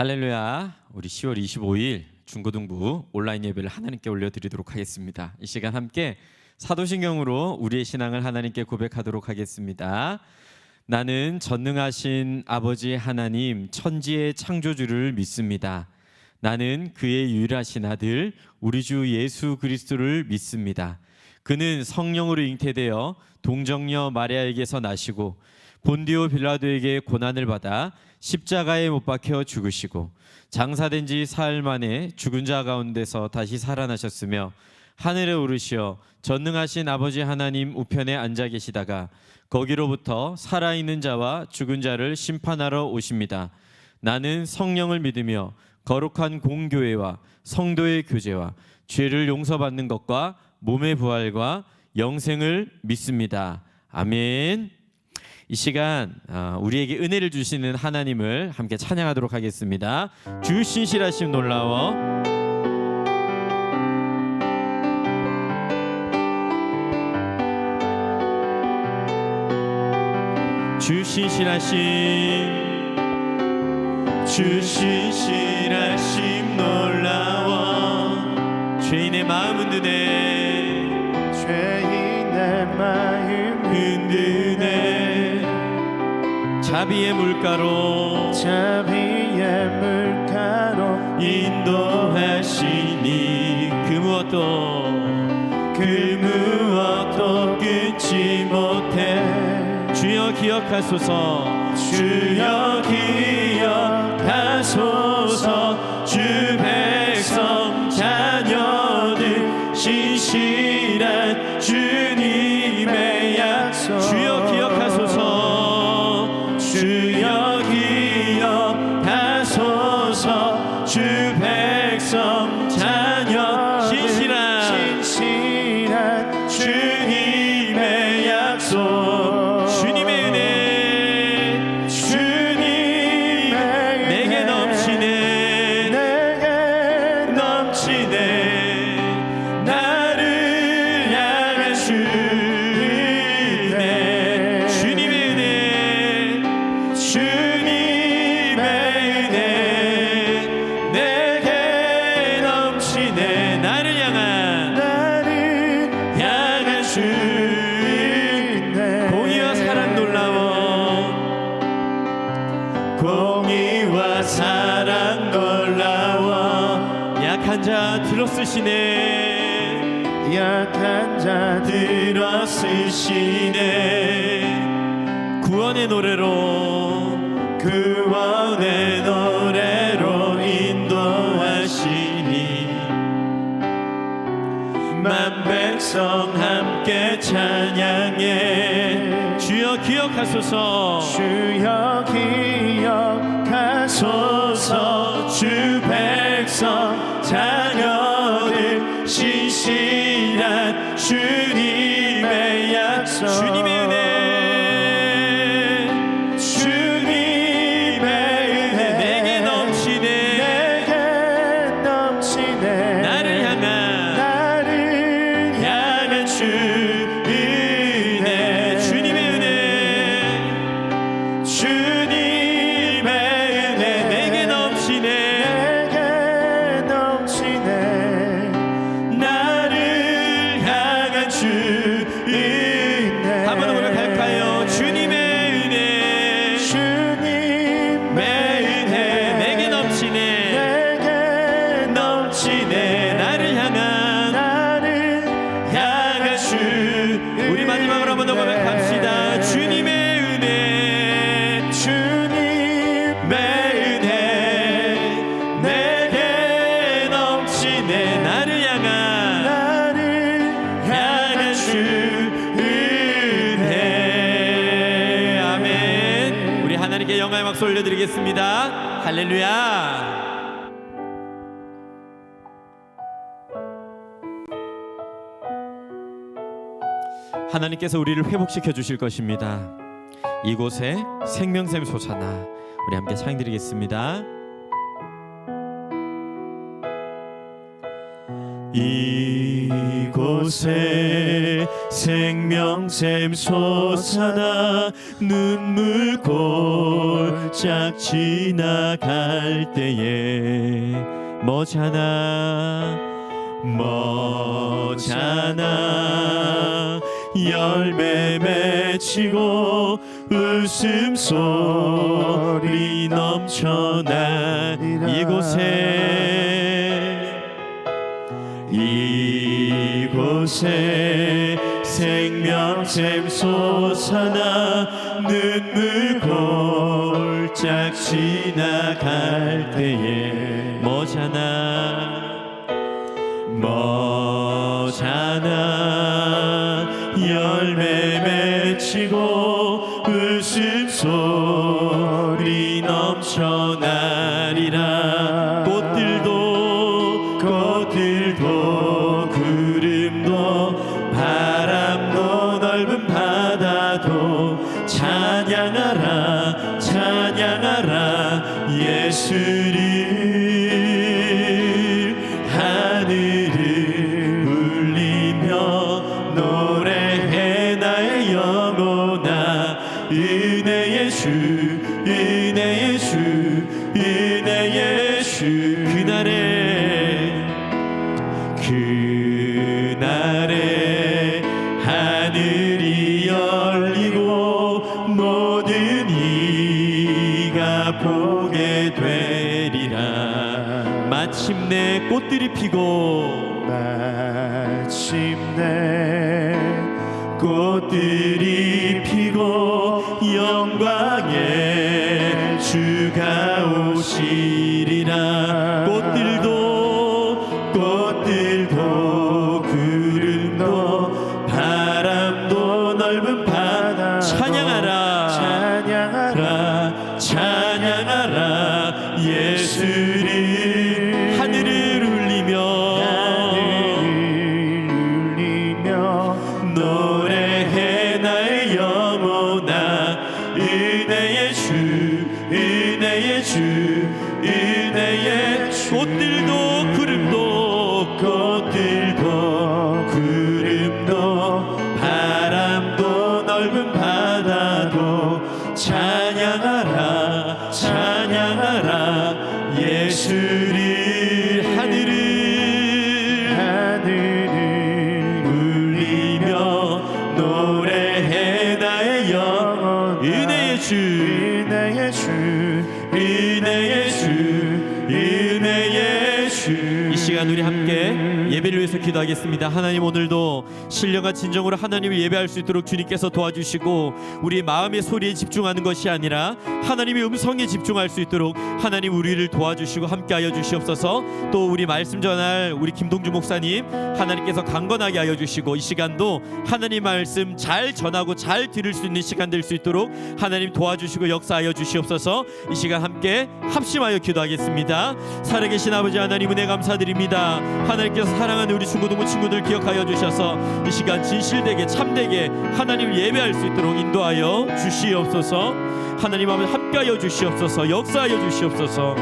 할렐루야. 우리 10월 25일 중고등부 온라인 예배를 하나님께 올려드리도록 하겠습니다. 이 시간 함께 사도신경으로 우리의 신앙을 하나님께 고백하도록 하겠습니다. 나는 전능하신 아버지 하나님 천지의 창조주를 믿습니다. 나는 그의 유일하신 아들 우리 주 예수 그리스도를 믿습니다. 그는 성령으로 잉태되어 동정녀 마리아에게서 나시고 본디오 빌라도에게 고난을 받아 십자가에 못 박혀 죽으시고 장사된 지 사흘 만에 죽은 자 가운데서 다시 살아나셨으며 하늘에 오르시어 전능하신 아버지 하나님 우편에 앉아 계시다가 거기로부터 살아있는 자와 죽은 자를 심판하러 오십니다. 나는 성령을 믿으며 거룩한 공교회와 성도의 교제와 죄를 용서받는 것과 몸의 부활과 영생을 믿습니다. 아멘. 이 시간 우리에게 은혜를 주시는 하나님을 함께 찬양하도록 하겠습니다. 주 신실하심 놀라워. 주 신실하심, 주 신실하심 놀라워. 죄인의 마음 흔드네, 죄인의 마음 흔드네. 자비의 물가로, 자비의 물가로 인도하시니 그 무엇도 끊지 못해. 주여 기억하소서, 주여 기억하소서. 주 백성 자녀들 신실한 주님의 약속. 주여 기억하소서, 주여 기억하소서. 주 백성 자녀 신실한 주님의 약속. 주님의 은혜, 주님의 내게 넘치네, 내게 넘치네. 나를 향한 주님의 주님의 은혜, 주님의 은혜 내게 넘치네. 나를 향한 주님의 공의와 사랑 놀라워. 공의와 사랑 놀라워. 약한 자 들어쓰시네, 약한 자 들어쓰시네. 구원의 노래로, 구원의 노래로 인도하시니 만 백성 함께 찬양해. 주여 기억하소서, 주여 기억하소서. 주 백성 자녀들 신실한 주님의 약속. 주님의 은혜, 주님의 은혜 내게 넘치네, 내게 넘치네. 나를 향한 주 은혜. 주님의 은혜, 주님의 은혜 내게 넘치네, 내게 넘치네. 나를 향한 주 은혜. 한 번 더 고백할까요? 주님의 은혜, 주님의 은혜 내게 넘치네, 내게 넘치네. 나를 향한. 주 우리 마지막으로 한 번 더 고백합시다. 주님의 은혜, 주님의 은혜 내게 넘치네. 나를 향한 주 은혜. 아멘. 우리 하나님께 영광의 박수 올려드리겠습니다. 할렐루야. 하나님께서 우리를 회복시켜 주실 것입니다. 이곳에 생명샘 솟아나. 우리 함께 찬양드리겠습니다. 이곳에 생명샘 솟아나 눈물 골짝 지나갈 때에 머잖아 열매 맺히고 웃음소리 넘쳐나 이곳에 생명샘 솟아나 눈물 골짝 지나갈 때에 머잖아 열매 맺히고 웃음소리 넘쳐나리라 꽃들도 구름도 바람도 넓은 바다도 찬양하라 예수를 하늘을 울리며 노래해 나의 영혼아 은혜의 주 그날에 하늘이 열리고 모든 이가 보게 되리라 마침내 꽃들이 피고 영광의 주가 오시리라 꽃들도 구름도 바람도 넓은 바다 찬양하라 예수를 하늘을 울리며 노래해 나의 영혼아 은혜의 주 꽃들도 구름도 바람도 넓은 바다도 찬양하라 예수를 하늘을 울리며 노래해 나의 영혼 은혜의 주 이 시간 우리 함께 예배를 위해서 기도하겠습니다. 하나님 오늘도 신령한 진정으로 하나님을 예배할 수 있도록 주님께서 도와주시고 우리의 마음의 소리에 집중하는 것이 아니라 하나님의 음성에 집중할 수 있도록 하나님 우리를 도와주시고 함께하여 주시옵소서. 또 우리 말씀 전할 우리 김동주 목사님 하나님께서 강건하게 하여 주시고 이 시간도 하나님 말씀 잘 전하고 잘 들을 수 있는 시간 될 수 있도록 하나님 도와주시고 역사하여 주시옵소서. 이 시간 함께 합심하여 기도하겠습니다. 살아계신 아버지 하나님 은혜 감사드립니다. 하나님께서 사랑하는 우리 중고등부 친구들 기억하여 주셔서 이 시간 진실되게 참되게 하나님을 예배할 수 있도록 인도하여 주시옵소서. 하나님 아버지 함께하여 주시옵소서. 역사하여 주시옵소서.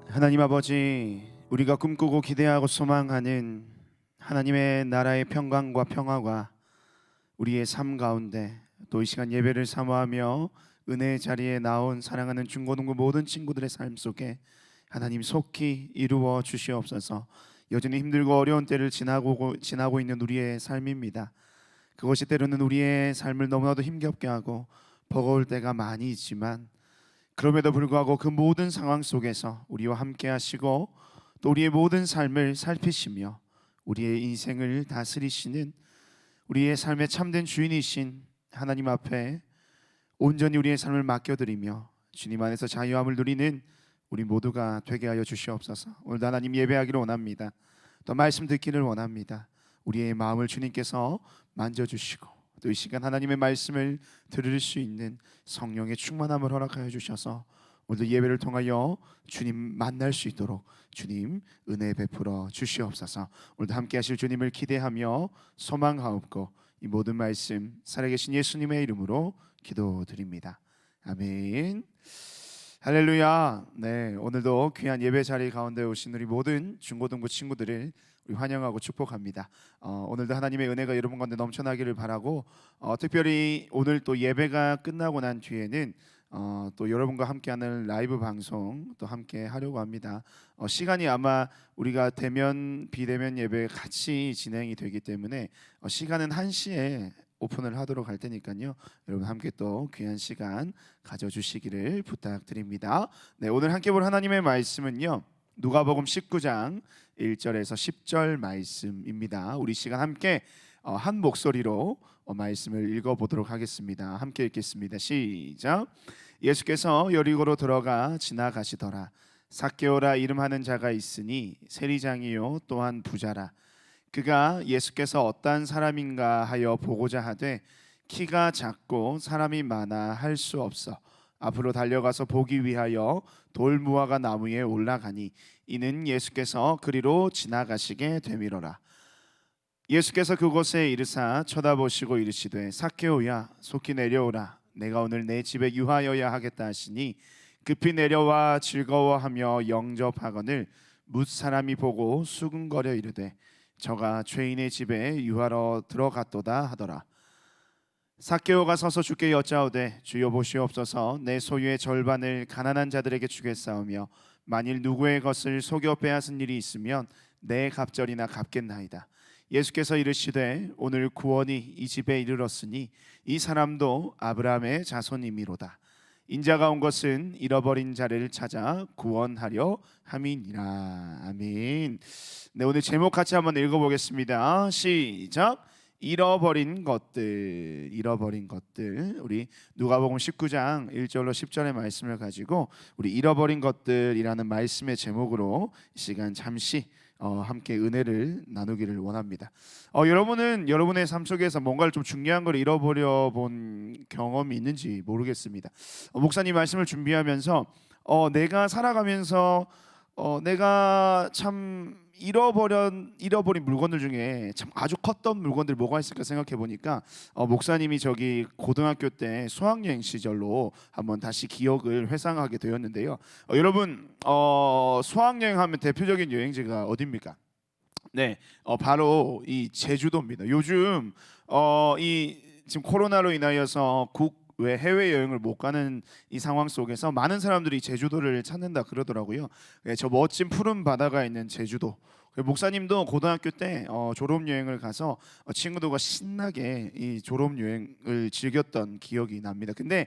하나님 아버지, 우리가 꿈꾸고 기대하고 소망하는 하나님의 나라의 평강과 평화가 우리의 삶 가운데 또 이 시간 예배를 사모하며 은혜의 자리에 나온 사랑하는 중고등부 모든 친구들의 삶 속에 하나님 속히 이루어 주시옵소서. 여전히 힘들고 어려운 때를 지나고 있는 우리의 삶입니다. 그것이 때로는 우리의 삶을 너무나도 힘겹게 하고 버거울 때가 많이 있지만 그럼에도 불구하고 그 모든 상황 속에서 우리와 함께 하시고 또 우리의 모든 삶을 살피시며 우리의 인생을 다스리시는 우리의 삶의 참된 주인이신 하나님 앞에 온전히 우리의 삶을 맡겨드리며 주님 안에서 자유함을 누리는 우리 모두가 되게 하여 주시옵소서. 오늘도 하나님 예배하기를 원합니다. 또 말씀 듣기를 원합니다. 우리의 마음을 주님께서 만져주시고 또 이 시간 하나님의 말씀을 들을 수 있는 성령의 충만함을 허락하여 주셔서 오늘도 예배를 통하여 주님 만날 수 있도록 주님 은혜 베풀어 주시옵소서. 오늘도 함께 하실 주님을 기대하며 소망하옵고 이 모든 말씀 살아계신 예수님의 이름으로 기도드립니다. 아멘. 할렐루야. 네, 오늘도 귀한 예배 자리 가운데 오신 우리 모든 중고등부 친구들을 우리 환영하고 축복합니다. 오늘도 하나님의 은혜가 여러분 가운데 넘쳐나기를 바라고 특별히 오늘 또 예배가 끝나고 난 뒤에는 또 여러분과 함께하는 라이브 방송 또 함께 하려고 합니다. 시간이 아마 우리가 대면 비대면 예배 같이 진행이 되기 때문에 시간은 1시에 오픈을 하도록 할 테니까요. 여러분 함께 또 귀한 시간 가져주시기를 부탁드립니다. 네, 오늘 함께 볼 하나님의 말씀은요. 누가복음 19장 1절에서 10절 말씀입니다. 우리 시간 함께 한 목소리로 말씀을 읽어보도록 하겠습니다. 함께 읽겠습니다. 시작. 예수께서 여리고로 들어가 지나가시더라. 삭개오라 이름하는 자가 있으니 세리장이요 또한 부자라. 그가 예수께서 어떠한 사람인가 하여 보고자 하되 키가 작고 사람이 많아 할 수 없어 앞으로 달려가서 보기 위하여 돌무화과 나무에 올라가니 이는 예수께서 그리로 지나가시게 되미로라. 예수께서 그곳에 이르사 쳐다보시고 이르시되 삭개오야 속히 내려오라. 내가 오늘 내 집에 유하여야 하겠다 하시니 급히 내려와 즐거워하며 영접하거늘 뭇 사람이 보고 수근거려 이르되 저가 죄인의 집에 유하러 들어갔도다 하더라. 삭개오가 서서 주께 여짜오되 주여 보시옵소서 내 소유의 절반을 가난한 자들에게 주겠사오며 만일 누구의 것을 속여 빼앗은 일이 있으면 내 갑절이나 갚겠나이다. 예수께서 이르시되 오늘 구원이 이 집에 이르렀으니 이 사람도 아브라함의 자손이미로다. 인자가 온 것은 잃어버린 자를 찾아 구원하려 함이니라. 아멘. 네, 오늘 제목 같이 한번 읽어보겠습니다. 시작. 잃어버린 것들, 잃어버린 것들. 우리 누가복음 19장 1절로 10절의 말씀을 가지고 우리 잃어버린 것들이라는 말씀의 제목으로 이 시간 잠시 함께 은혜를 나누기를 원합니다. 여러분은 여러분의 삶 속에서 뭔가를 좀 중요한 걸 잃어버려 본 경험이 있는지 모르겠습니다. 목사님 말씀을 준비하면서 내가 살아가면서 내가 참 잃어버린 물건들 중에 참 아주 컸던 물건들 뭐가 있을까 생각해 보니까 목사님이 저기 고등학교 때 수학여행 시절로 한번 다시 기억을 회상하게 되었는데요. 여러분 수학여행 하면 대표적인 여행지가 어디입니까? 네, 바로 이 제주도입니다. 요즘 이 지금 코로나로 인하여서 왜 해외 여행을 못 가는 이 상황 속에서 많은 사람들이 제주도를 찾는다 그러더라고요. 저 멋진 푸른 바다가 있는 제주도. 목사님도 고등학교 때 졸업 여행을 가서 친구들과 신나게 이 졸업 여행을 즐겼던 기억이 납니다. 근데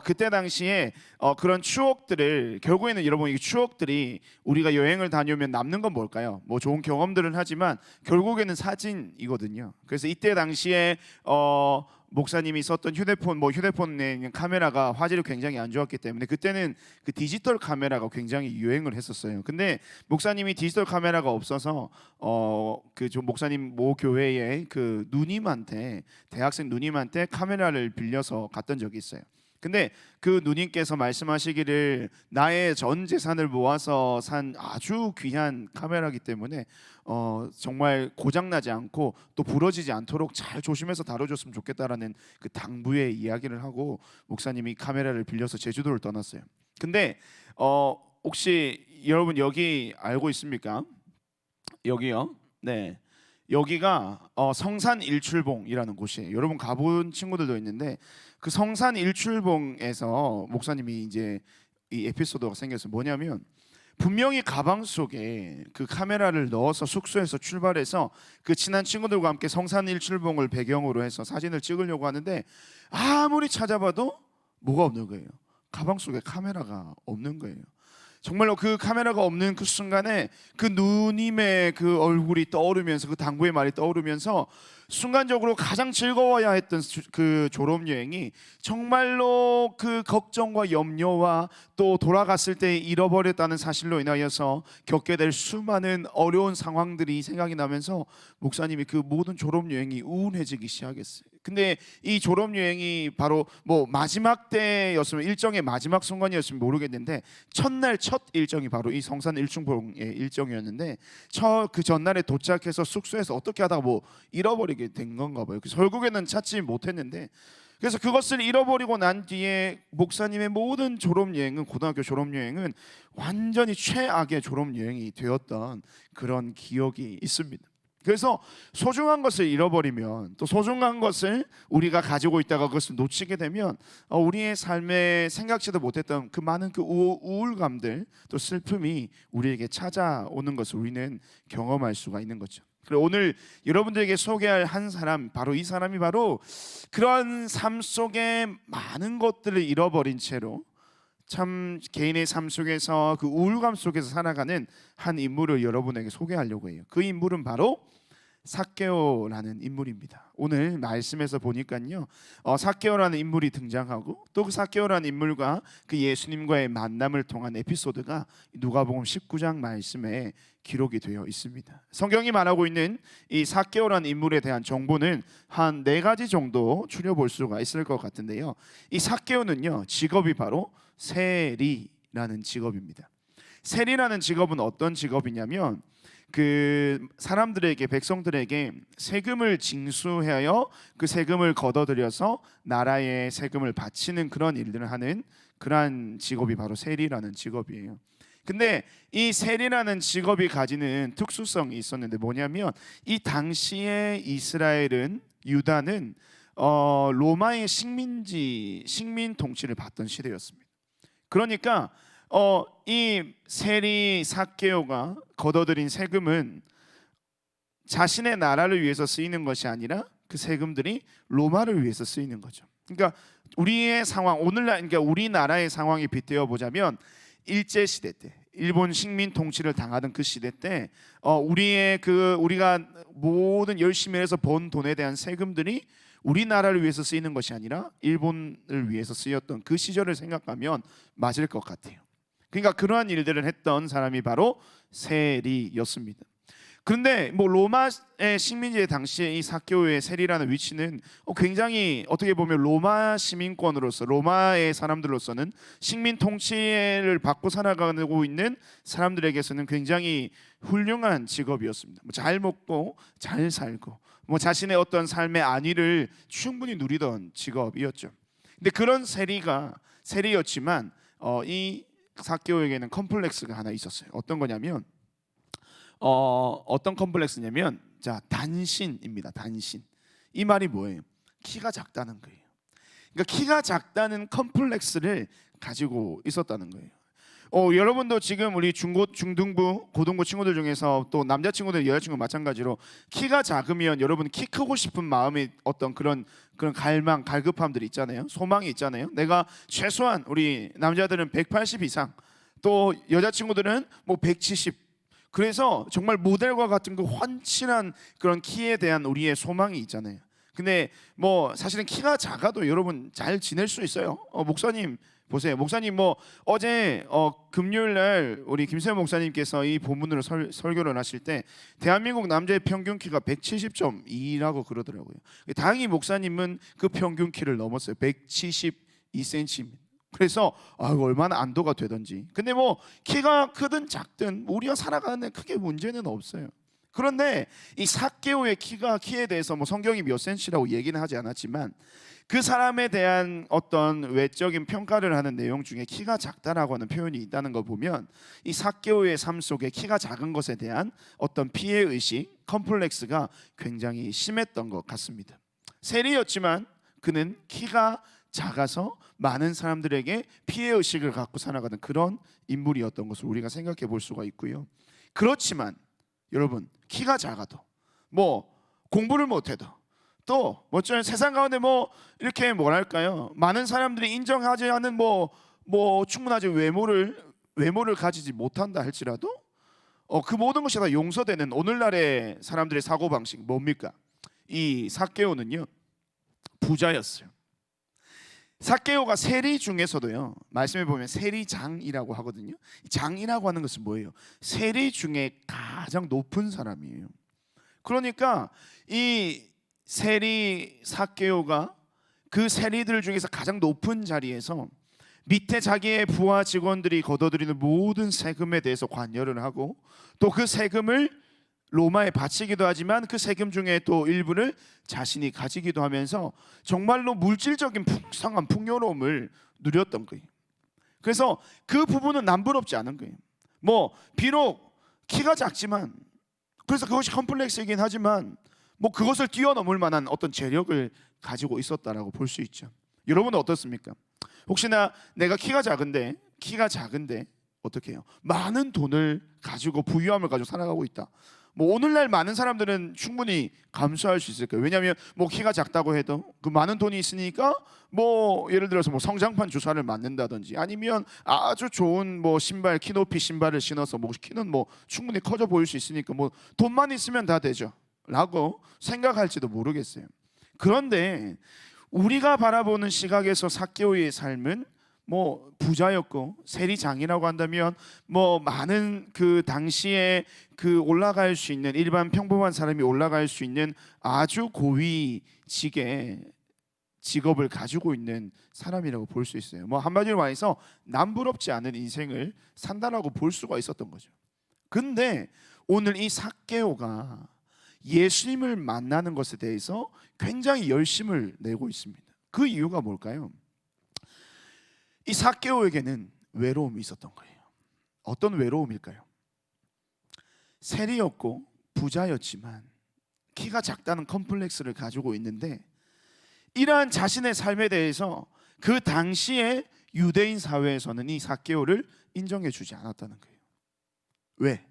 그때 당시에 그런 추억들을 결국에는 여러분 이 추억들이 우리가 여행을 다녀오면 남는 건 뭘까요? 뭐 좋은 경험들을 하지만 결국에는 사진이거든요. 그래서 이때 당시에 목사님이 썼던 휴대폰에 있는 카메라가 화질이 굉장히 안 좋았기 때문에 그때는 그 디지털 카메라가 굉장히 유행을 했었어요. 근데 목사님이 디지털 카메라가 없어서 그 목사님 모 교회의 그 누님한테 대학생 누님한테 카메라를 빌려서 갔던 적이 있어요. 근데 그 누님께서 말씀하시기를 나의 전 재산을 모아서 산 아주 귀한 카메라이기 때문에 정말 고장나지 않고 또 부러지지 않도록 잘 조심해서 다뤄줬으면 좋겠다라는 그 당부의 이야기를 하고 목사님이 카메라를 빌려서 제주도를 떠났어요. 근데 혹시 여러분 여기 알고 있습니까? 여기요. 네. 여기가 성산 일출봉이라는 곳이에요. 여러분 가본 친구들도 있는데 그 성산 일출봉에서 목사님이 이제 이 에피소드가 생겼어요. 뭐냐면 분명히 가방 속에 그 카메라를 넣어서 숙소에서 출발해서 그 친한 친구들과 함께 성산 일출봉을 배경으로 해서 사진을 찍으려고 하는데 아무리 찾아봐도 뭐가 없는 거예요. 가방 속에 카메라가 없는 거예요. 정말로 그 카메라가 없는 그 순간에 그 누님의 그 얼굴이 떠오르면서 그 당부의 말이 떠오르면서 순간적으로 가장 즐거워야 했던 그 졸업여행이 정말로 그 걱정과 염려와 또 돌아갔을 때 잃어버렸다는 사실로 인하여서 겪게 될 수많은 어려운 상황들이 생각이 나면서 목사님이 그 모든 졸업여행이 우운해지기 시작했어요. 근데 이 졸업 여행이 바로 뭐 마지막 때였으면 일정의 마지막 순간이었으면 모르겠는데 첫날 첫 일정이 바로 이 성산 일중봉의 일정이었는데 그 전날에 도착해서 숙소에서 어떻게 하다가 뭐 잃어버리게 된 건가 봐요. 그래서 결국에는 찾지 못했는데 그래서 그것을 잃어버리고 난 뒤에 목사님의 모든 졸업 여행은 고등학교 졸업 여행은 완전히 최악의 졸업 여행이 되었던 그런 기억이 있습니다. 그래서 소중한 것을 잃어버리면 또 소중한 것을 우리가 가지고 있다가 그것을 놓치게 되면 우리의 삶에 생각지도 못했던 그 많은 그 우울감들 또 슬픔이 우리에게 찾아오는 것을 우리는 경험할 수가 있는 거죠. 그리고 오늘 여러분들에게 소개할 한 사람, 바로 이 사람이 바로 그런 삶 속에 많은 것들을 잃어버린 채로 참 개인의 삶 속에서 그 우울감 속에서 살아가는 한 인물을 여러분에게 소개하려고 해요. 그 인물은 바로 삭개오라는 인물입니다. 오늘 말씀에서 보니까요, 삭개오라는 인물이 등장하고 또 그 삭개오라는 인물과 그 예수님과의 만남을 통한 에피소드가 누가복음 19장 말씀에 기록이 되어 있습니다. 성경이 말하고 있는 이 삭개오라는 인물에 대한 정보는 한 4가지 정도 추려볼 수가 있을 것 같은데요. 이 삭개오는요, 직업이 바로 세리라는 직업입니다. 세리라는 직업은 어떤 직업이냐면 그 사람들에게, 백성들에게 세금을 징수하여 그 세금을 걷어들여서 나라에 세금을 바치는 그런 일들을 하는 그러한 직업이 바로 세리라는 직업이에요. 근데 이 세리라는 직업이 가지는 특수성이 있었는데 뭐냐면 이 당시에 이스라엘은, 유다는 로마의 식민 통치를 받던 시대였습니다. 그러니까 이 세리 삭개오가 걷어들인 세금은 자신의 나라를 위해서 쓰이는 것이 아니라 그 세금들이 로마를 위해서 쓰이는 거죠. 그러니까 우리의 상황, 오늘날, 그러니까 우리나라의 상황이 빗대어 보자면 일제 시대 때, 일본 식민 통치를 당하던 그 시대 때 우리가 모든 열심히 해서 번 돈에 대한 세금들이 우리나라를 위해서 쓰이는 것이 아니라 일본을 위해서 쓰였던 그 시절을 생각하면 맞을 것 같아요. 그러니까 그러한 일들을 했던 사람이 바로 세리였습니다. 그런데 뭐 로마의 식민지의 당시에 이 삭개오의 세리라는 위치는 굉장히 어떻게 보면 로마 시민권으로서, 로마의 사람들로서는 식민 통치를 받고 살아가고 있는 사람들에게서는 굉장히 훌륭한 직업이었습니다. 잘 먹고 잘 살고 자신의 어떤 삶의 안위를 충분히 누리던 직업이었죠. 근데 그런 세리였지만 이 삭개오에게는 컴플렉스가 하나 있었어요. 어떤 거냐면 어떤 컴플렉스냐면 단신입니다. 단신. 이 말이 뭐예요? 키가 작다는 거예요. 그러니까 키가 작다는 컴플렉스를 가지고 있었다는 거예요. 여러분도 지금 우리 중등부, 고등부 친구들 중에서 또 남자 친구들, 여자 친구 마찬가지로 키가 작으면 여러분 키 크고 싶은 마음이 어떤 그런 갈망, 갈급함들이 있잖아요. 소망이 있잖아요. 내가 최소한 우리 남자들은 180 이상, 또 여자 친구들은 뭐 170. 그래서 정말 모델과 같은 그 환칠한 그런 키에 대한 우리의 소망이 있잖아요. 근데 뭐 사실은 키가 작아도 여러분 잘 지낼 수 있어요. 목사님 보세요. 목사님 뭐 어제 금요일 날 우리 김세현 목사님께서 이 본문으로 설교를 하실 때 대한민국 남자의 평균 키가 170.2라고 그러더라고요. 다행히 목사님은 그 평균 키를 넘었어요. 172cm입니다. 그래서 얼마나 안도가 되던지. 근데 뭐 키가 크든 작든 우리가 살아가는 데 크게 문제는 없어요. 그런데 이 삭개오의 키에 대해서 뭐 성경이 몇 센치라고 얘기는 하지 않았지만 그 사람에 대한 어떤 외적인 평가를 하는 내용 중에 키가 작다라고 하는 표현이 있다는 걸 보면 이 삭개오의 삶 속에 키가 작은 것에 대한 어떤 피해의식, 컴플렉스가 굉장히 심했던 것 같습니다. 세리였지만 그는 키가 작아서 많은 사람들에게 피해의식을 갖고 살아가는 그런 인물이었던 것을 우리가 생각해 볼 수가 있고요. 그렇지만 여러분, 키가 작아도 뭐 공부를 못해도 또 세상 가운데 이렇게 뭐랄까요, 많은 사람들이 인정하지 않은 충분하지 외모를 가지지 못한다 할지라도 그 모든 것이 다 용서되는 오늘날의 사람들의 사고방식 뭡니까? 이 삭개오는요 부자였어요. 삭개오가 세리 중에서도요, 말씀해 보면 세리장이라고 하거든요. 장이라고 하는 것은 뭐예요? 세리 중에 가장 높은 사람이에요. 그러니까 이 세리 삭개오가 그 세리들 중에서 가장 높은 자리에서 밑에 자기의 부하 직원들이 걷어들이는 모든 세금에 대해서 관여를 하고 또 그 세금을 로마에 바치기도 하지만 그 세금 중에 또 일부를 자신이 가지기도 하면서 정말로 물질적인 풍성한 풍요로움을 누렸던 거예요. 그래서 그 부분은 남부럽지 않은 거예요. 뭐 비록 키가 작지만, 그래서 그것이 컴플렉스이긴 하지만 뭐 그것을 뛰어넘을 만한 어떤 재력을 가지고 있었다라고 볼 수 있죠. 여러분은 어떻습니까? 혹시나 내가 키가 작은데 어떻게 해요? 많은 돈을 가지고 부유함을 가지고 살아가고 있다. 뭐 오늘날 많은 사람들은 충분히 감수할 수 있을 거예요. 왜냐하면 뭐 키가 작다고 해도 그 많은 돈이 있으니까 뭐 예를 들어서 뭐 성장판 주사를 맞는다든지 아니면 아주 좋은 뭐 신발, 키높이 신발을 신어서 뭐 키는 뭐 충분히 커져 보일 수 있으니까 뭐 돈만 있으면 다 되죠 라고 생각할지도 모르겠어요. 그런데 우리가 바라보는 시각에서 삭개오의 삶은 뭐 부자였고 세리장이라고 한다면 뭐 많은 그 당시에 그 올라갈 수 있는 일반 평범한 사람이 올라갈 수 있는 아주 고위직의 직업을 가지고 있는 사람이라고 볼 수 있어요. 뭐 한마디로 말해서 남부럽지 않은 인생을 산다라고 볼 수가 있었던 거죠. 근데 오늘 이 삭개오가 예수님을 만나는 것에 대해서 굉장히 열심을 내고 있습니다. 그 이유가 뭘까요? 이 삭개오에게는 외로움이 있었던 거예요. 어떤 외로움일까요? 세리였고 부자였지만 키가 작다는 컴플렉스를 가지고 있는데 이러한 자신의 삶에 대해서 그 당시에 유대인 사회에서는 이 삭개오를 인정해 주지 않았다는 거예요. 왜?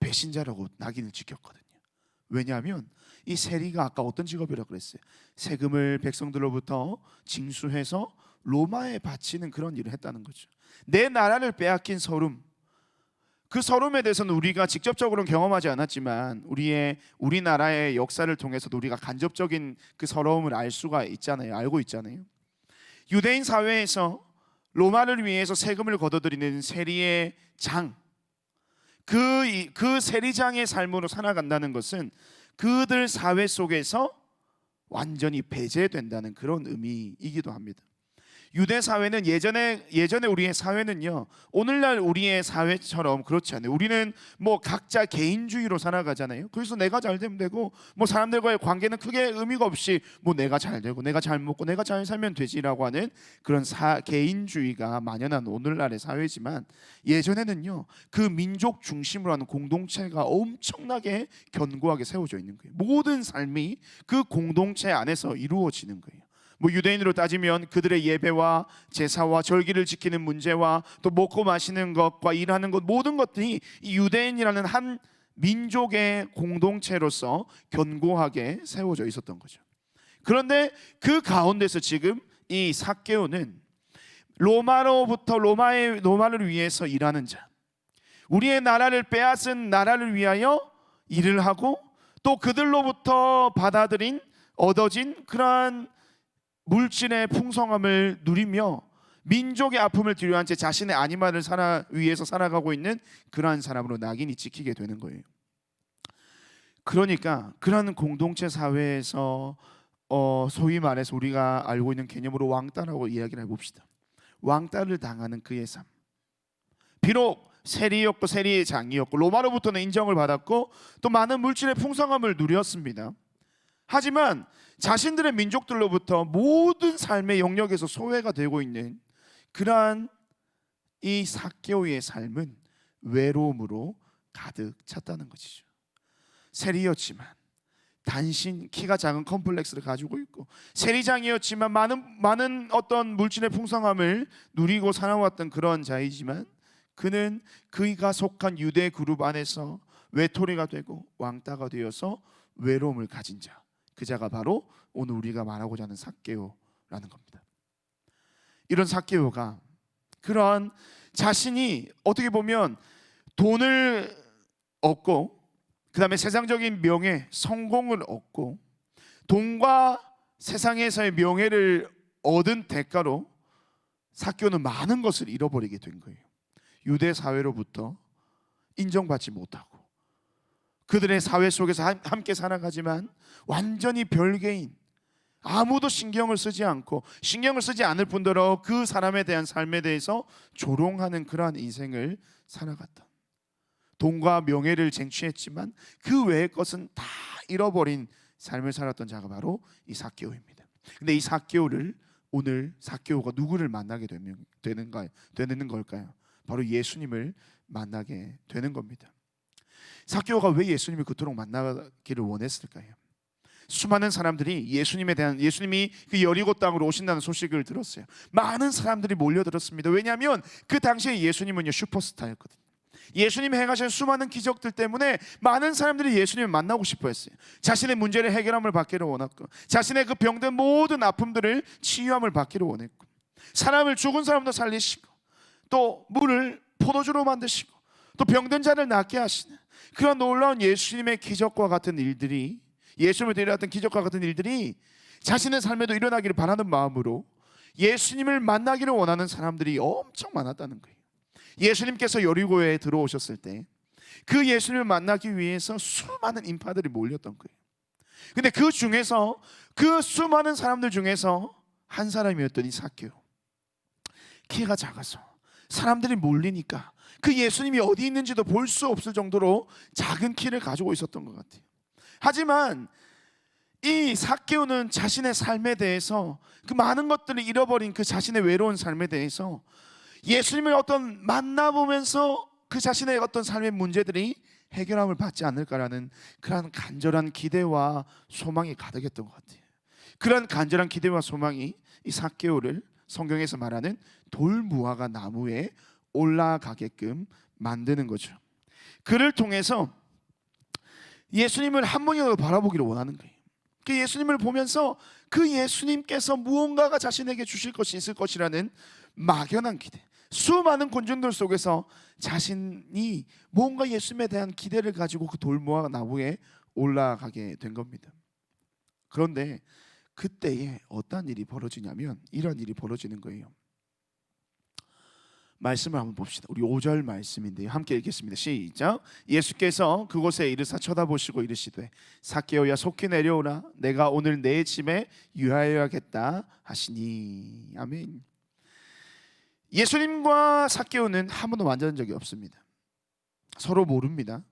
배신자라고 낙인을 찍혔거든요. 왜냐하면 이 세리가 아까 어떤 직업이라고 그랬어요? 세금을 백성들로부터 징수해서 로마에 바치는 그런 일을 했다는 거죠. 내 나라를 빼앗긴 서름, 그 서름에 대해서는 우리가 직접적으로는 경험하지 않았지만 우리나라의 역사를 통해서도 우리가 간접적인 그 서러움을 알 수가 있잖아요. 알고 있잖아요. 유대인 사회에서 로마를 위해서 세금을 걷어들이는 세리의 장, 그 세리장의 삶으로 살아간다는 것은 그들 사회 속에서 완전히 배제된다는 그런 의미이기도 합니다. 유대 사회는 예전에 우리의 사회는요, 오늘날 우리의 사회처럼 그렇지 않아요. 우리는 뭐 각자 개인주의로 살아가잖아요. 그래서 내가 잘 되면 되고 뭐 사람들과의 관계는 크게 의미가 없이 뭐 내가 잘 되고 내가 잘 먹고 내가 잘 살면 되지라고 하는 그런 개인주의가 만연한 오늘날의 사회지만 예전에는요, 그 민족 중심으로 하는 공동체가 엄청나게 견고하게 세워져 있는 거예요. 모든 삶이 그 공동체 안에서 이루어지는 거예요. 뭐 유대인으로 따지면 그들의 예배와 제사와 절기를 지키는 문제와 또 먹고 마시는 것과 일하는 것, 모든 것들이 이 유대인이라는 한 민족의 공동체로서 견고하게 세워져 있었던 거죠. 그런데 그 가운데서 지금 이 삭개오는 로마를 위해서 일하는 자, 우리의 나라를 빼앗은 나라를 위하여 일을 하고 또 그들로부터 얻어진 그러한 물질의 풍성함을 누리며 민족의 아픔을 뒤로한 채 자신의 안위만을 위해서 살아가고 있는 그러한 사람으로 낙인이 찍히게 되는 거예요. 그러니까 그러한 공동체 사회에서 소위 말해서 우리가 알고 있는 개념으로 왕따라고 이야기를 해봅시다. 왕따를 당하는 그의 삶, 비록 세리였고 세리의 장이었고 로마로부터는 인정을 받았고 또 많은 물질의 풍성함을 누렸습니다. 하지만 자신들의 민족들로부터 모든 삶의 영역에서 소외가 되고 있는 그러한 이 삭개오의 삶은 외로움으로 가득 찼다는 것이죠. 세리였지만 단신 키가 작은 컴플렉스를 가지고 있고 세리장이었지만 많은 어떤 물질의 풍성함을 누리고 살아왔던 그런 자이지만 그는 그가 속한 유대 그룹 안에서 외톨이가 되고 왕따가 되어서 외로움을 가진 자, 그 자가 바로 오늘 우리가 말하고자 하는 삭개오라는 겁니다. 이런 삭개오가 그러한 자신이 어떻게 보면 돈을 얻고 그 다음에 세상적인 명예, 성공을 얻고 돈과 세상에서의 명예를 얻은 대가로 삭개오는 많은 것을 잃어버리게 된 거예요. 유대 사회로부터 인정받지 못하고 그들의 사회 속에서 함께 살아가지만 완전히 별개인, 아무도 신경을 쓰지 않고 신경을 쓰지 않을 뿐더러 그 사람에 대한 삶에 대해서 조롱하는 그러한 인생을 살아갔다. 돈과 명예를 쟁취했지만 그 외의 것은 다 잃어버린 삶을 살았던 자가 바로 이 삭개오입니다. 근데 이 삭개오를 오늘 삭개오가 누구를 만나게 되는 걸까요? 바로 예수님을 만나게 되는 겁니다. 삭개오가 왜 예수님을 그토록 만나기를 원했을까요? 수많은 사람들이 예수님이 그 여리고 땅으로 오신다는 소식을 들었어요. 많은 사람들이 몰려들었습니다. 왜냐하면 그 당시에 예수님은요 슈퍼스타였거든요. 예수님이 행하신 수많은 기적들 때문에 많은 사람들이 예수님을 만나고 싶어 했어요. 자신의 문제를 해결함을 받기를 원했고, 자신의 그 병든 모든 아픔들을 치유함을 받기를 원했고, 죽은 사람도 살리시고, 또 물을 포도주로 만드시고, 또 병든 자를 낫게 하시는 그런 놀라운 예수님의 기적과 같은 일들이, 예수님을 데려왔던 기적과 같은 일들이 자신의 삶에도 일어나기를 바라는 마음으로 예수님을 만나기를 원하는 사람들이 엄청 많았다는 거예요. 예수님께서 여리고에 들어오셨을 때 그 예수님을 만나기 위해서 수많은 인파들이 몰렸던 거예요. 근데 그 중에서, 그 수많은 사람들 중에서 한 사람이었던 이 삭개오, 키가 작아서 사람들이 몰리니까 그 예수님이 어디 있는지도 볼 수 없을 정도로 작은 키를 가지고 있었던 것 같아요. 하지만 이 삭개오는 자신의 삶에 대해서, 그 많은 것들을 잃어버린 그 자신의 외로운 삶에 대해서 예수님을 만나보면서 그 자신의 어떤 삶의 문제들이 해결함을 받지 않을까라는 그런 간절한 기대와 소망이 가득했던 것 같아요. 그런 간절한 기대와 소망이 이 삭개오를 성경에서 말하는 돌무화과 나무에 올라가게끔 만드는 거죠. 그를 통해서 예수님을 한 번이라도 바라보기를 원하는 거예요. 그 예수님을 보면서 그 예수님께서 무언가가 자신에게 주실 것이 있을 것이라는 막연한 기대, 수많은 군중들 속에서 자신이 뭔가 예수님에 대한 기대를 가지고 그 돌무화 나무에 올라가게 된 겁니다. 그런데 그때에 어떤 일이 벌어지냐면 이런 일이 벌어지는 거예요. 말씀을 한번 봅시다. 우리 5절 말씀인데요, 함께 읽겠습니다. 시작. 예수께서 그곳에 이르사 쳐다보시고 이르시되 삭개오야 속히 내려오라, 내가 오늘 내 집에 유하여야겠다 하시니. 아멘. 예수님과 삭개오는 한 번도 만난 적이 없습니다. 서로 모릅니다.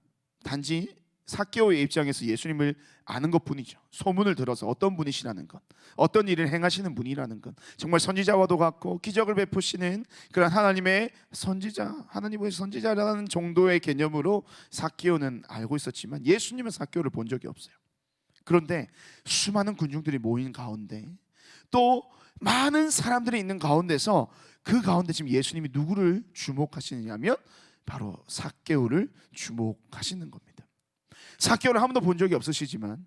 단지 삭개오의 입장에서 예수님을 아는 것뿐이죠. 소문을 들어서 어떤 분이시라는 것, 어떤 일을 행하시는 분이라는 것, 정말 선지자와도 같고 기적을 베푸시는 그런 하나님의 선지자, 하나님의 선지자라는 정도의 개념으로 삭개오는 알고 있었지만 예수님은 삭개오를 본 적이 없어요. 그런데 수많은 군중들이 모인 가운데, 또 많은 사람들이 있는 가운데서, 그 가운데 지금 예수님이 누구를 주목하시느냐면 바로 삭개오를 주목하시는 겁니다. 삭개오를 한 번도 본 적이 없으시지만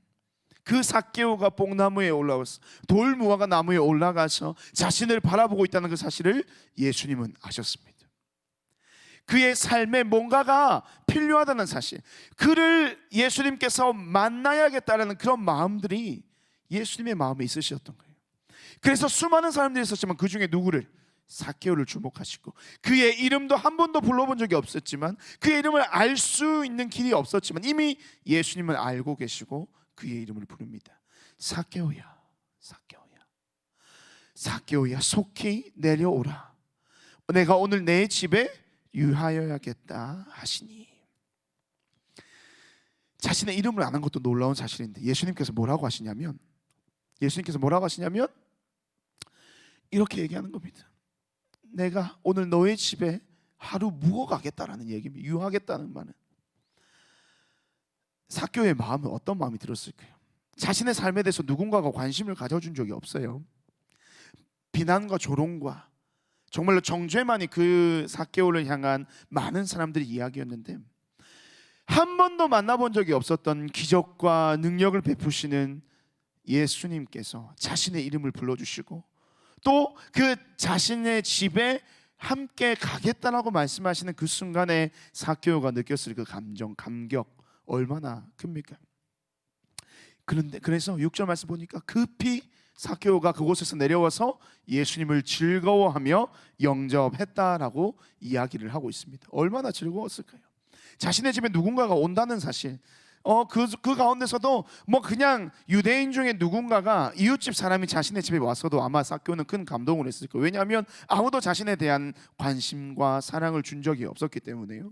그 삭개오가 뽕나무에 올라와서, 돌무화과 나무에 올라가서 자신을 바라보고 있다는 그 사실을 예수님은 아셨습니다. 그의 삶에 뭔가가 필요하다는 사실, 그를 예수님께서 만나야겠다는 그런 마음들이 예수님의 마음에 있으셨던 거예요. 그래서 수많은 사람들이 있었지만 그 중에 누구를? 삭개오를 주목하시고, 그의 이름도 한 번도 불러본 적이 없었지만, 그의 이름을 알 수 있는 길이 없었지만 이미 예수님을 알고 계시고 그의 이름을 부릅니다. 삭개오야, 삭개오야, 삭개오야 속히 내려오라, 내가 오늘 내 집에 유하여야겠다 하시니. 자신의 이름을 아는 것도 놀라운 사실인데 예수님께서 뭐라고 하시냐면 이렇게 얘기하는 겁니다. 내가 오늘 너의 집에 하루 묵어 가겠다라는 얘기입니다. 유하겠다는 말은, 삭개오의 마음은 어떤 마음이 들었을까요? 자신의 삶에 대해서 누군가가 관심을 가져준 적이 없어요. 비난과 조롱과 정말로 정죄만이 그 삭개오를 향한 많은 사람들의 이야기였는데, 한 번도 만나본 적이 없었던 기적과 능력을 베푸시는 예수님께서 자신의 이름을 불러주시고, 또 그 자신의 집에 함께 가겠다라고 말씀하시는 그 순간에 삭개오가 느꼈을 그 감정, 감격 얼마나 큽니까? 그래서 6절 말씀 보니까 급히 삭개오가 그곳에서 내려와서 예수님을 즐거워하며 영접했다라고 이야기를 하고 있습니다. 얼마나 즐거웠을까요? 자신의 집에 누군가가 온다는 사실, 그 가운데서도 뭐 그냥 유대인 중에 누군가가 이웃집 사람이 자신의 집에 왔어도 아마 삭개오는 큰 감동을 했을 거예요. 왜냐하면 아무도 자신에 대한 관심과 사랑을 준 적이 없었기 때문에요.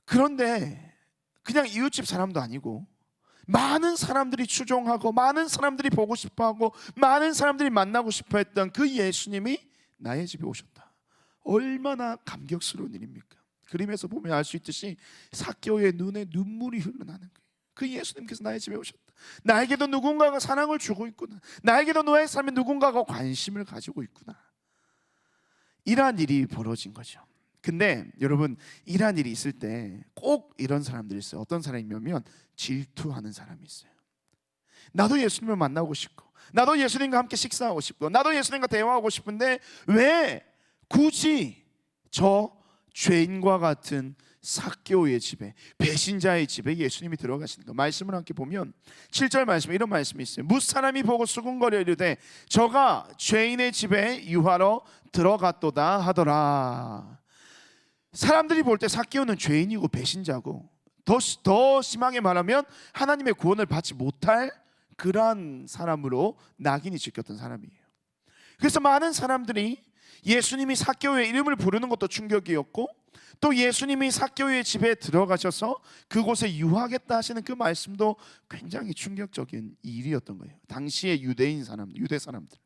그런데 그냥 이웃집 사람도 아니고 많은 사람들이 추종하고 많은 사람들이 보고 싶어하고 많은 사람들이 만나고 싶어했던 그 예수님이 나의 집에 오셨다. 얼마나 감격스러운 일입니까? 그림에서 보면 알 수 있듯이 삭개오의 눈에 눈물이 흘러나는 거예요. 그 예수님께서 나의 집에 오셨다. 나에게도 누군가가 사랑을 주고 있구나. 나에게도 너의 삶에 누군가가 관심을 가지고 있구나. 이러한 일이 벌어진 거죠. 근데 여러분, 이러한 일이 있을 때 꼭 이런 사람들이 있어요. 어떤 사람이냐면 질투하는 사람이 있어요. 나도 예수님을 만나고 싶고, 나도 예수님과 함께 식사하고 싶고, 나도 예수님과 대화하고 싶은데 왜 굳이 저 죄인과 같은 삭개오의 집에, 배신자의 집에 예수님이 들어가시는 거. 말씀을 함께 보면 7절 말씀에 이런 말씀이 있어요. 무사람이 보고 수군거려 이르되 저가 죄인의 집에 유하러 들어갔도다 하더라. 사람들이 볼 때 삭개오는 죄인이고 배신자고, 더 심하게 말하면 하나님의 구원을 받지 못할 그러한 사람으로 낙인이 찍혔던 사람이에요. 그래서 많은 사람들이 예수님이 삭개오의 이름을 부르는 것도 충격이었고, 또 예수님이 삭개오의 집에 들어가셔서 그곳에 유하겠다 하시는 그 말씀도 굉장히 충격적인 일이었던 거예요. 당시의 유대 사람들.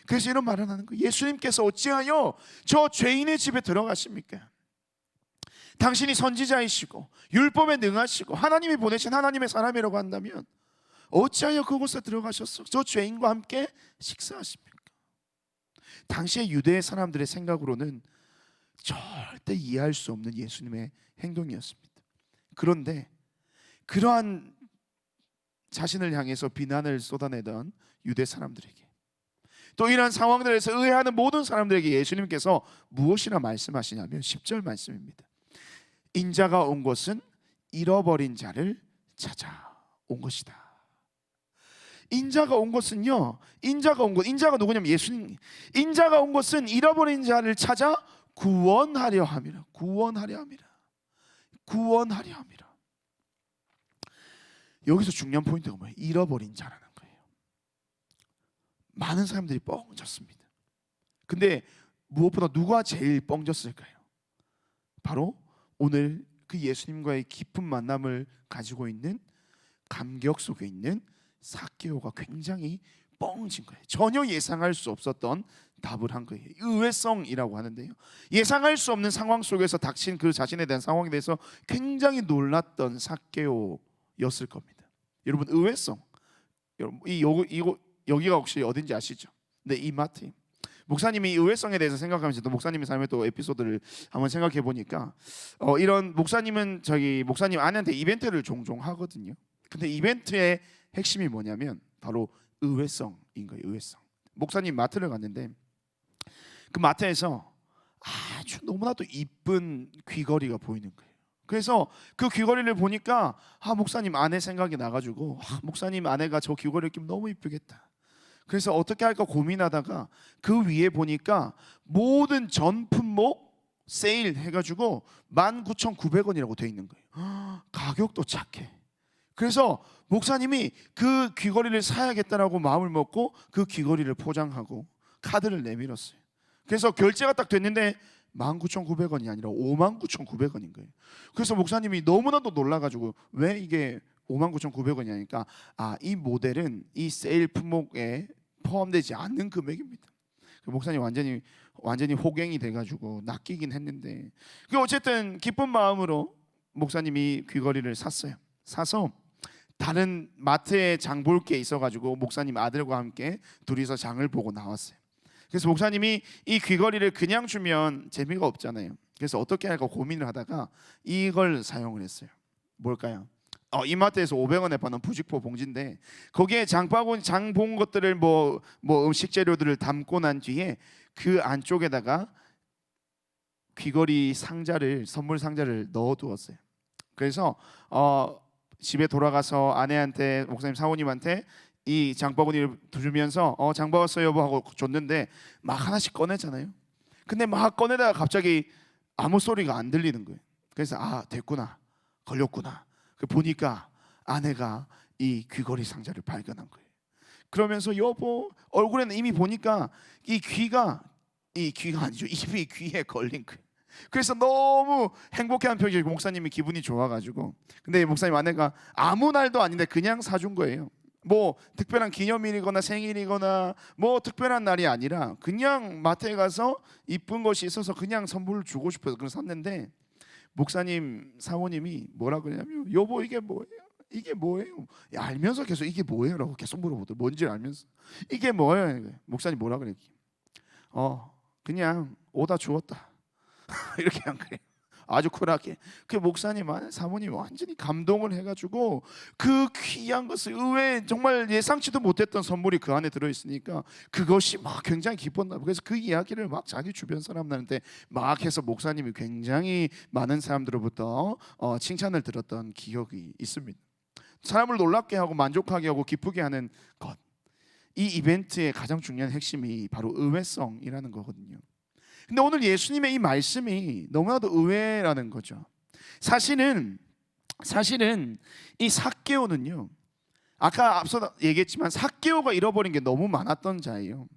그래서 이런 말을 하는 거예요. 예수님께서 어찌하여 저 죄인의 집에 들어가십니까? 당신이 선지자이시고 율법에 능하시고 하나님이 보내신 하나님의 사람이라고 한다면 어찌하여 그곳에 들어가셔서 저 죄인과 함께 식사하십니까? 당시의 유대 사람들의 생각으로는 절대 이해할 수 없는 예수님의 행동이었습니다. 그런데 그러한 자신을 향해서 비난을 쏟아내던 유대 사람들에게, 또 이러한 상황들에서 의아해하는 모든 사람들에게 예수님께서 무엇이라 말씀하시냐면 10절 말씀입니다. 인자가 온 것은 잃어버린 자를 찾아 온 것이다. 인자가 온 것은요, 인자가 누구냐면 예수님. 인자가 온 것은 잃어버린 자를 찾아 구원하려 함이라. 구원하려 함이라. 여기서 중요한 포인트가 뭐예요? 잃어버린 자라는 거예요. 많은 사람들이 뻥졌습니다. 근데 무엇보다 누가 제일 뻥졌을까요? 바로 오늘 그 예수님과의 깊은 만남을 가지고 있는, 감격 속에 있는 삭개오가 굉장히 뻥진 거예요. 전혀 예상할 수 없었던 답을 한 거예요. 의외성이라고 하는데요, 예상할 수 없는 상황 속에서 닥친 그 자신에 대한 상황에 대해서 굉장히 놀랐던 삭개오였을 겁니다. 여러분, 의외성, 여기가 혹시 어딘지 아시죠? 네, 이마트. 목사님이 의외성에 대해서 생각하면서 또 목사님의 삶의 또 에피소드를 한번 생각해 보니까 이런 목사님 아내한테 이벤트를 종종 하거든요. 근데 이벤트의 핵심이 뭐냐면 바로 의외성인 거예요. 의외성. 목사님 마트를 갔는데 그 마트에서 아주 너무나도 이쁜 귀걸이가 보이는 거예요. 그래서 그 귀걸이를 보니까 목사님 아내 생각이 나가지고 목사님 아내가 저 귀걸이를 끼면 너무 이쁘겠다. 그래서 어떻게 할까 고민하다가 그 위에 보니까 모든 전 품목 세일 해가지고 19,900원이라고 돼 있는 거예요. 가격도 착해. 그래서 목사님이 그 귀걸이를 사야겠다라고 마음을 먹고 그 귀걸이를 포장하고 카드를 내밀었어요. 그래서 결제가 딱 됐는데 19,900원이 아니라 59,900원인 거예요. 그래서 목사님이 너무나도 놀라가지고 왜 이게 59,900원이 하니까 이 모델은 이 세일 품목에 포함되지 않는 금액입니다. 목사님 완전히 호갱이 돼가지고 낚이긴 했는데, 어쨌든 기쁜 마음으로 목사님이 귀걸이를 샀어요. 사서 다른 마트에 장 볼 게 있어가지고 목사님 아들과 함께 둘이서 장을 보고 나왔어요. 그래서 목사님이 이 귀걸이를 그냥 주면 재미가 없잖아요. 그래서 어떻게 할까 고민을 하다가 이걸 사용을 했어요. 뭘까요? 이마트에서 500원에 파는 부직포 봉지인데 거기에 장 본 것들을 뭐 음식 재료들을 담고 난 뒤에 그 안쪽에다가 귀걸이 선물 상자를 넣어두었어요. 그래서 집에 돌아가서 아내한테, 목사님 사모님한테 이 장바구니를 주면서 장바왔어요 여보 하고 줬는데 막 하나씩 꺼내잖아요. 근데 막 꺼내다가 갑자기 아무 소리가 안 들리는 거예요. 그래서 됐구나, 걸렸구나. 그 보니까 아내가 이 귀걸이 상자를 발견한 거예요. 그러면서 여보, 얼굴에는 이미 보니까 이 귀가 아니죠, 입이 귀에 걸린 거예요. 그래서 너무 행복해한 표정이, 목사님이 기분이 좋아가지고. 근데 목사님 아내가 아무 날도 아닌데 그냥 사준 거예요. 뭐 특별한 기념일이거나 생일이거나 뭐 특별한 날이 아니라 그냥 마트에 가서 이쁜 것이 있어서 그냥 선물을 주고 싶어서 그걸 샀는데, 목사님 사모님이 뭐라 그러냐면, 여보 이게 뭐예요? 이게 뭐예요? 알면서 계속 이게 뭐예요? 라고 계속 물어보더라고요. 뭔지 알면서 이게 뭐예요? 목사님 뭐라 그래요? 그냥 오다 주었다 이렇게 한 거예요. 아주 쿨하게. 그 목사님 사모님 완전히 감동을 해가지고 그 귀한 것을, 의외 정말 예상치도 못했던 선물이 그 안에 들어있으니까 그것이 막 굉장히 기뻤나 봐요. 그래서 그 이야기를 막 자기 주변 사람들한테 막 해서 목사님이 굉장히 많은 사람들로부터 칭찬을 들었던 기억이 있습니다. 사람을 놀랍게 하고 만족하게 하고 기쁘게 하는 것, 이 이벤트의 가장 중요한 핵심이 바로 의외성이라는 거거든요. 근데 오늘 예수님의 이 말씀이 너무나도 의외라는 거죠. 사실은 이 삭개오는요, 아까 앞서 얘기했지만 삭개오가 잃어버린 게 너무 많았던 자예요.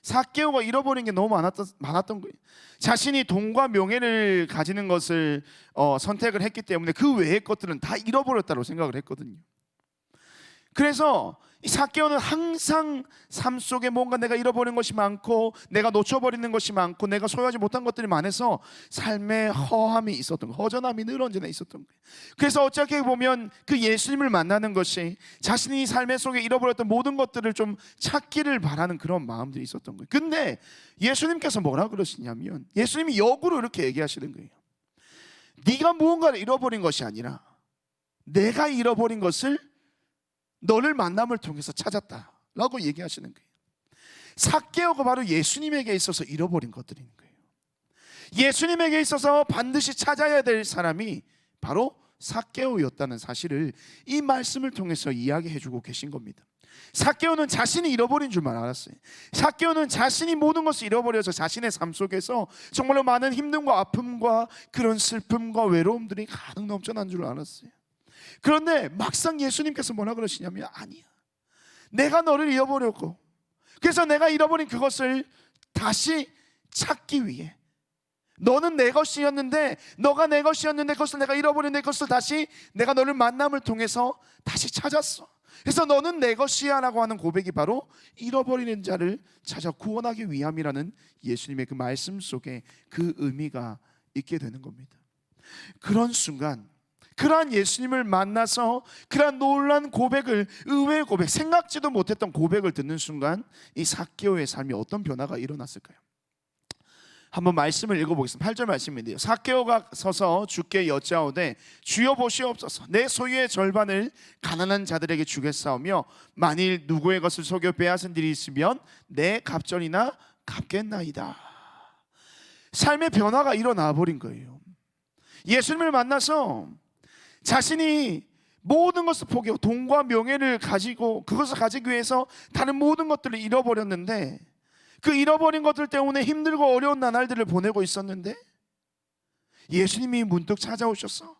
삭개오가 잃어버린 게 너무 많았던 거예요. 자신이 돈과 명예를 가지는 것을 선택을 했기 때문에 그 외의 것들은 다 잃어버렸다고 생각을 했거든요. 그래서 이 삭개오는 항상 삶 속에 뭔가 내가 잃어버린 것이 많고, 내가 놓쳐버리는 것이 많고, 내가 소유하지 못한 것들이 많아서 삶에 허함이 있었던 거예요. 허전함이 늘 언제나 있었던 거예요. 그래서 어떻게 보면 그 예수님을 만나는 것이 자신이 삶의 속에 잃어버렸던 모든 것들을 좀 찾기를 바라는 그런 마음들이 있었던 거예요. 근데 예수님께서 뭐라 그러시냐면, 예수님이 역으로 이렇게 얘기하시는 거예요. 네가 무언가를 잃어버린 것이 아니라 내가 잃어버린 것을 너를 만남을 통해서 찾았다라고 얘기하시는 거예요. 삭개오가 바로 예수님에게 있어서 잃어버린 것들인 거예요. 예수님에게 있어서 반드시 찾아야 될 사람이 바로 삭개오였다는 사실을 이 말씀을 통해서 이야기해주고 계신 겁니다. 삭개오는 자신이 잃어버린 줄만 알았어요. 삭개오는 자신이 모든 것을 잃어버려서 자신의 삶 속에서 정말로 많은 힘듦과 아픔과 그런 슬픔과 외로움들이 가득 넘쳐난 줄 알았어요. 그런데 막상 예수님께서 뭐라 그러시냐면, 아니야, 내가 너를 잃어버렸고, 그래서 내가 잃어버린 그것을 다시 찾기 위해, 너는 내 것이었는데, 너가 내 것이었는데 그것을 내가 잃어버린 내 것을 다시 내가 너를 만남을 통해서 다시 찾았어. 그래서 너는 내 것이야 라고 하는 고백이 바로 잃어버리는 자를 찾아 구원하기 위함이라는 예수님의 그 말씀 속에 그 의미가 있게 되는 겁니다. 그런 순간, 그러한 예수님을 만나서 그러한 놀라운 고백을, 의외의 고백, 생각지도 못했던 고백을 듣는 순간 이 삭개오의 삶이 어떤 변화가 일어났을까요? 한번 말씀을 읽어보겠습니다. 8절 말씀인데요. 삭개오가 서서 주께 여짜오되, 주여 보시옵소서, 내 소유의 절반을 가난한 자들에게 주겠사오며 만일 누구의 것을 속여 빼앗은 일이 있으면 내 갑절이나 갚겠나이다. 삶의 변화가 일어나 버린 거예요. 예수님을 만나서 자신이 모든 것을 포기하고 돈과 명예를 가지고 그것을 가지기 위해서 다른 모든 것들을 잃어버렸는데, 그 잃어버린 것들 때문에 힘들고 어려운 나날들을 보내고 있었는데 예수님이 문득 찾아오셔서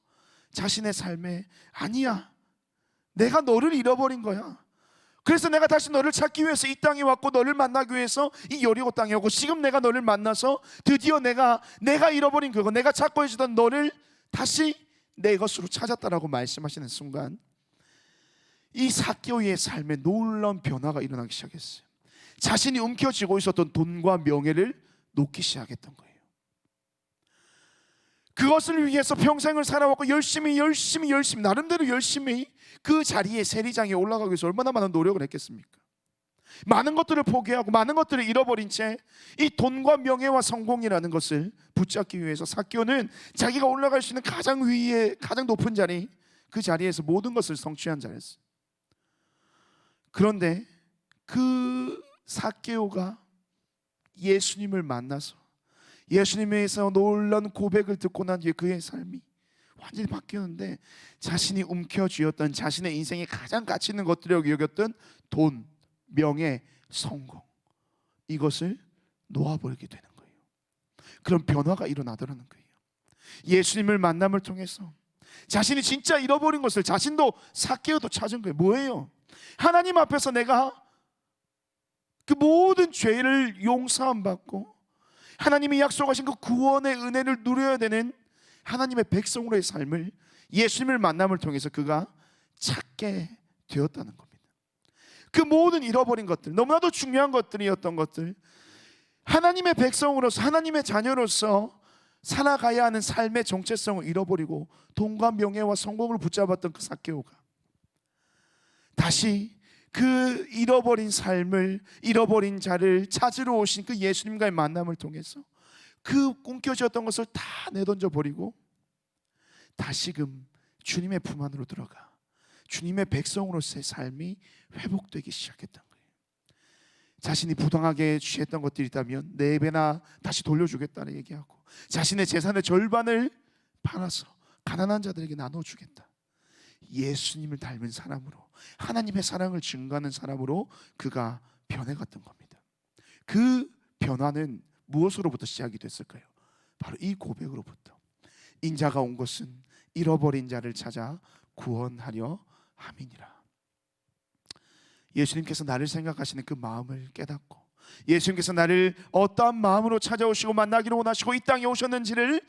자신의 삶에, 아니야, 내가 너를 잃어버린 거야. 그래서 내가 다시 너를 찾기 위해서 이 땅에 왔고, 너를 만나기 위해서 이 여리고 땅에 오고, 지금 내가 너를 만나서 드디어 내가 잃어버린 그거, 내가 찾고 있었던 너를 다시 내 것으로 찾았다라고 말씀하시는 순간 이 삭개오의 삶에 놀라운 변화가 일어나기 시작했어요. 자신이 움켜쥐고 있었던 돈과 명예를 놓기 시작했던 거예요. 그것을 위해서 평생을 살아왔고 열심히 나름대로 열심히 그 자리에, 세리장에 올라가기 위해서 얼마나 많은 노력을 했겠습니까? 많은 것들을 포기하고 많은 것들을 잃어버린 채 이 돈과 명예와 성공이라는 것을 붙잡기 위해서 삭개오는 자기가 올라갈 수 있는 가장 위에, 가장 높은 자리, 그 자리에서 모든 것을 성취한 자였어요. 그런데 그 삭개오가 예수님을 만나서 예수님에서 놀라운 고백을 듣고 난 뒤에 그의 삶이 완전히 바뀌었는데, 자신이 움켜쥐었던 자신의 인생에 가장 가치 있는 것들이라고 여겼던 돈, 명예, 성공, 이것을 놓아버리게 되는 거예요. 그런 변화가 일어나더라는 거예요. 예수님을 만남을 통해서 자신이 진짜 잃어버린 것을 자신도 삭개오도 찾은 거예요. 뭐예요? 하나님 앞에서 내가 그 모든 죄를 용서함 받고 하나님이 약속하신 그 구원의 은혜를 누려야 되는 하나님의 백성으로의 삶을 예수님을 만남을 통해서 그가 찾게 되었다는 겁니다. 그 모든 잃어버린 것들, 너무나도 중요한 것들이었던 것들, 하나님의 백성으로서 하나님의 자녀로서 살아가야 하는 삶의 정체성을 잃어버리고 돈과 명예와 성공을 붙잡았던 그 삭개오가 다시 그 잃어버린 삶을, 잃어버린 자를 찾으러 오신 그 예수님과의 만남을 통해서 그 꿈꿔졌던 것을 다 내던져 버리고 다시금 주님의 품 안으로 들어가 주님의 백성으로서의 삶이 회복되기 시작했던 거예요. 자신이 부당하게 취했던 것들이 있다면 4배나 다시 돌려주겠다는 얘기하고, 자신의 재산의 절반을 팔아서 가난한 자들에게 나눠주겠다. 예수님을 닮은 사람으로, 하나님의 사랑을 증거하는 사람으로 그가 변해갔던 겁니다. 그 변화는 무엇으로부터 시작이 됐을까요? 바로 이 고백으로부터. 인자가 온 것은 잃어버린 자를 찾아 구원하려 함이니라. 예수님께서 나를 생각하시는 그 마음을 깨닫고, 예수님께서 나를 어떠한 마음으로 찾아오시고 만나기를 원하시고 이 땅에 오셨는지를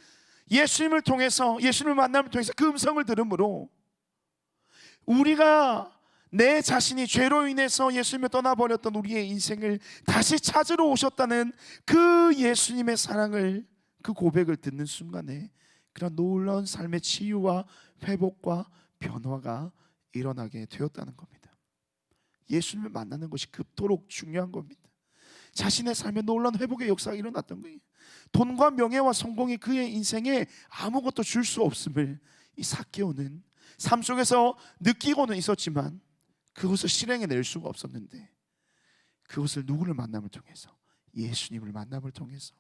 예수님을 통해서, 예수님을 만남을 통해서 그 음성을 들음으로 우리가 내 자신이 죄로 인해서 예수님을 떠나버렸던 우리의 인생을 다시 찾으러 오셨다는 그 예수님의 사랑을, 그 고백을 듣는 순간에 그런 놀라운 삶의 치유와 회복과 변화가 일어나게 되었다는 겁니다. 예수님을 만나는 것이 그토록 중요한 겁니다. 자신의 삶에 놀라운 회복의 역사가 일어났던 거예요. 돈과 명예와 성공이 그의 인생에 아무것도 줄 수 없음을 이 삭개오는 삶 속에서 느끼고는 있었지만 그것을 실행해 낼 수가 없었는데, 그것을 누구를 만남을 통해서, 예수님을 만남을 통해서,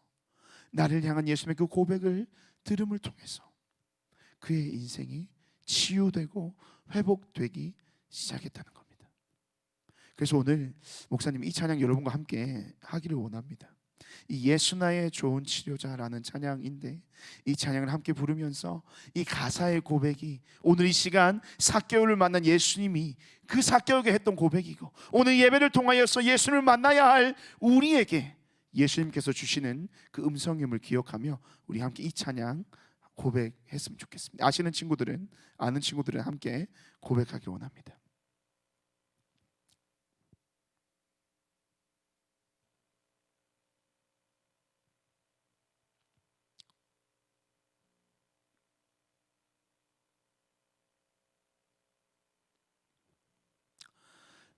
나를 향한 예수님의 그 고백을 들음을 통해서 그의 인생이 치유되고 회복되기 시작했다는 겁니다. 그래서 오늘 목사님 이 찬양 여러분과 함께 하기를 원합니다. 이 예수 나의 좋은 치료자라는 찬양인데, 이 찬양을 함께 부르면서 이 가사의 고백이 오늘 이 시간 삭개오를 만난 예수님이 그 삭개오에게 했던 고백이고, 오늘 예배를 통하여서 예수님을 만나야 할 우리에게 예수님께서 주시는 그 음성임을 기억하며 우리 함께 이 찬양 고백했으면 좋겠습니다. 아시는 친구들은, 아는 친구들은 함께 고백하기 원합니다.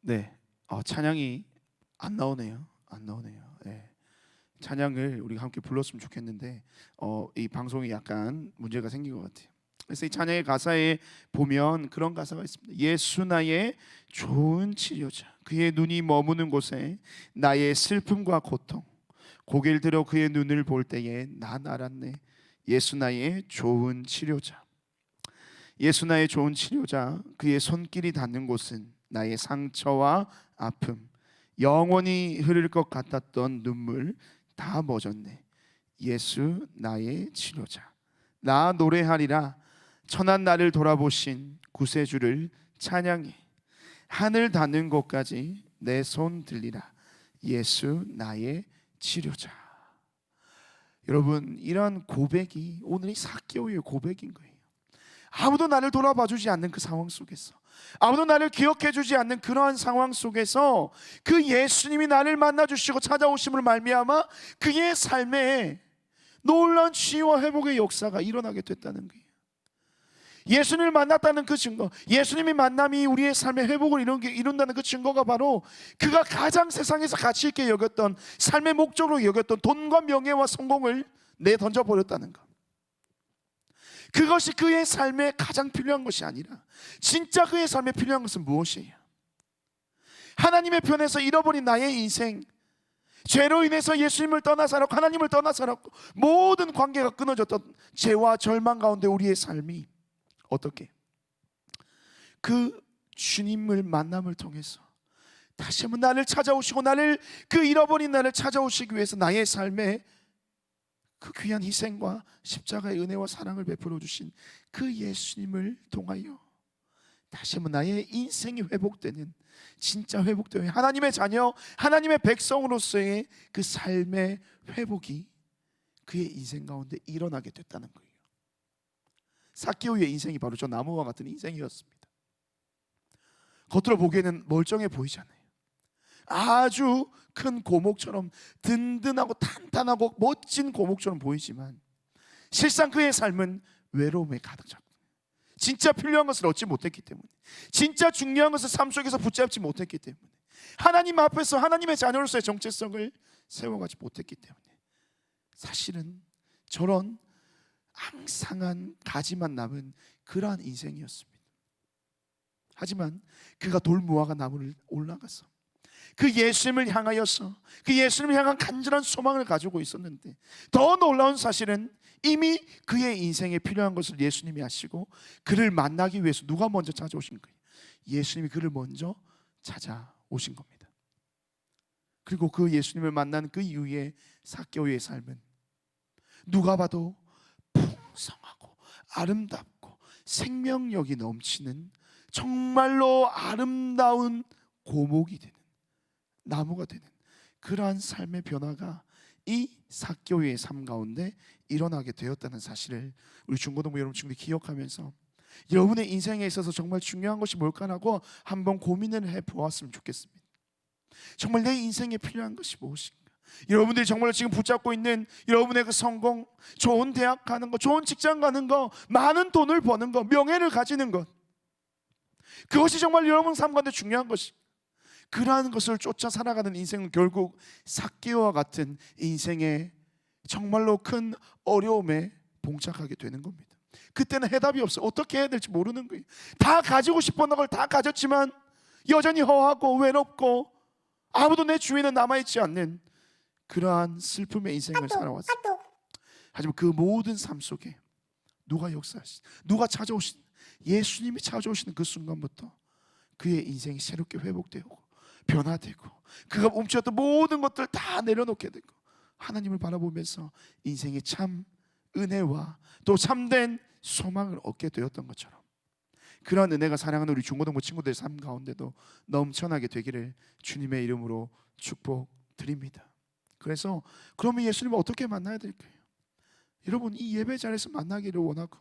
네, 찬양이 안 나오네요. 네. 찬양을 우리가 함께 불렀으면 좋겠는데 이 방송이 약간 문제가 생긴 것 같아요. 그래서 이 찬양의 가사에 보면 그런 가사가 있습니다. 예수 나의 좋은 치료자, 그의 눈이 머무는 곳에 나의 슬픔과 고통, 고개를 들어 그의 눈을 볼 때에 난 알았네. 예수 나의 좋은 치료자, 예수 나의 좋은 치료자, 그의 손길이 닿는 곳은 나의 상처와 아픔, 영원히 흐를 것 같았던 눈물 다 멎었네. 예수 나의 치료자, 나 노래하리라. 천한 나를 돌아보신 구세주를 찬양해. 하늘 닿는 곳까지 내 손 들리라. 예수 나의 치료자. 여러분, 이런 고백이 오늘 이 삭개오의 고백인 거예요. 아무도 나를 돌아봐주지 않는 그 상황 속에서, 아무도 나를 기억해주지 않는 그러한 상황 속에서 그 예수님이 나를 만나주시고 찾아오심을 말미암아 그의 삶에 놀라운 치유와 회복의 역사가 일어나게 됐다는 거예요. 예수님을 만났다는 그 증거, 예수님의 만남이 우리의 삶의 회복을 이룬다는 그 증거가 바로 그가 가장 세상에서 가치 있게 여겼던, 삶의 목적으로 여겼던 돈과 명예와 성공을 내던져 버렸다는 것. 그것이 그의 삶에 가장 필요한 것이 아니라 진짜 그의 삶에 필요한 것은 무엇이에요? 하나님의 편에서 잃어버린 나의 인생, 죄로 인해서 예수님을 떠나 살았고 하나님을 떠나 살았고 모든 관계가 끊어졌던 죄와 절망 가운데 우리의 삶이 어떻게 그 주님을 만남을 통해서 다시 한번 나를 찾아오시고 나를, 그 잃어버린 나를 찾아오시기 위해서 나의 삶에 그 귀한 희생과 십자가의 은혜와 사랑을 베풀어 주신 그 예수님을 통하여 다시 한번 나의 인생이 회복되는, 진짜 회복되는 하나님의 자녀, 하나님의 백성으로서의 그 삶의 회복이 그의 인생 가운데 일어나게 됐다는 거예요. 삭개오의 인생이 바로 저 나무와 같은 인생이었습니다. 겉으로 보기에는 멀쩡해 보이잖아요. 아주 큰 고목처럼 든든하고 탄탄하고 멋진 고목처럼 보이지만 실상 그의 삶은 외로움에 가득 찼고, 진짜 필요한 것을 얻지 못했기 때문에, 진짜 중요한 것을 삶 속에서 붙잡지 못했기 때문에, 하나님 앞에서 하나님의 자녀로서의 정체성을 세워가지 못했기 때문에 사실은 저런 앙상한 가지만 남은 그러한 인생이었습니다. 하지만 그가 돌무화과 나무를 올라가서 그 예수님을 향하여서 그 예수님을 향한 간절한 소망을 가지고 있었는데, 더 놀라운 사실은 이미 그의 인생에 필요한 것을 예수님이 아시고 그를 만나기 위해서 누가 먼저 찾아오신 거예요? 예수님이 그를 먼저 찾아오신 겁니다. 그리고 그 예수님을 만난 그 이후에 삭개오의 삶은 누가 봐도 풍성하고 아름답고 생명력이 넘치는 정말로 아름다운 고목이 되는, 나무가 되는 그러한 삶의 변화가 이 삭개오의 삶 가운데 일어나게 되었다는 사실을 우리 중고등부 여러분 친구들이 기억하면서 여러분의 인생에 있어서 정말 중요한 것이 뭘까라고 한번 고민을 해보았으면 좋겠습니다. 정말 내 인생에 필요한 것이 무엇인가? 여러분들이 정말 지금 붙잡고 있는 여러분의 그 성공, 좋은 대학 가는 것, 좋은 직장 가는 것, 많은 돈을 버는 것, 명예를 가지는 것, 그것이 정말 여러분 삶 가운데 중요한 것이, 그러한 것을 쫓아 살아가는 인생은 결국 삭개오와 같은 인생의 정말로 큰 어려움에 봉착하게 되는 겁니다. 그때는 해답이 없어. 어떻게 해야 될지 모르는 거예요. 다 가지고 싶었던 걸 다 가졌지만 여전히 허하고 외롭고 아무도 내 주위에는 남아있지 않는 그러한 슬픔의 인생을 살아왔어요. 하지만 그 모든 삶 속에 누가 역사하신, 누가 찾아오신, 예수님이 찾아오시는 그 순간부터 그의 인생이 새롭게 회복되고 변화되고, 그가 멈추었던 모든 것들 다 내려놓게 되고 하나님을 바라보면서 인생의 참 은혜와 또 참된 소망을 얻게 되었던 것처럼, 그러한 은혜가 사랑하는 우리 중고등부 친구들의 삶 가운데도 넘쳐나게 되기를 주님의 이름으로 축복드립니다. 그래서 그러면 예수님을 어떻게 만나야 될까요? 여러분, 이 예배 자리에서 만나기를 원하고,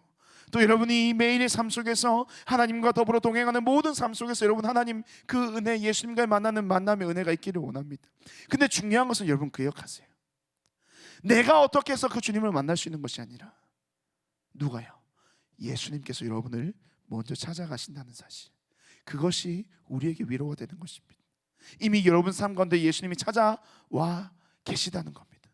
또 여러분이 매일의 삶 속에서 하나님과 더불어 동행하는 모든 삶 속에서 여러분 하나님 그 은혜, 예수님과 만나는 만남의 은혜가 있기를 원합니다. 근데 중요한 것은 여러분 기억하세요. 내가 어떻게 해서 그 주님을 만날 수 있는 것이 아니라 누가요? 예수님께서 여러분을 먼저 찾아가신다는 사실, 그것이 우리에게 위로가 되는 것입니다. 이미 여러분 삶 가운데 예수님이 찾아와 계시다는 겁니다.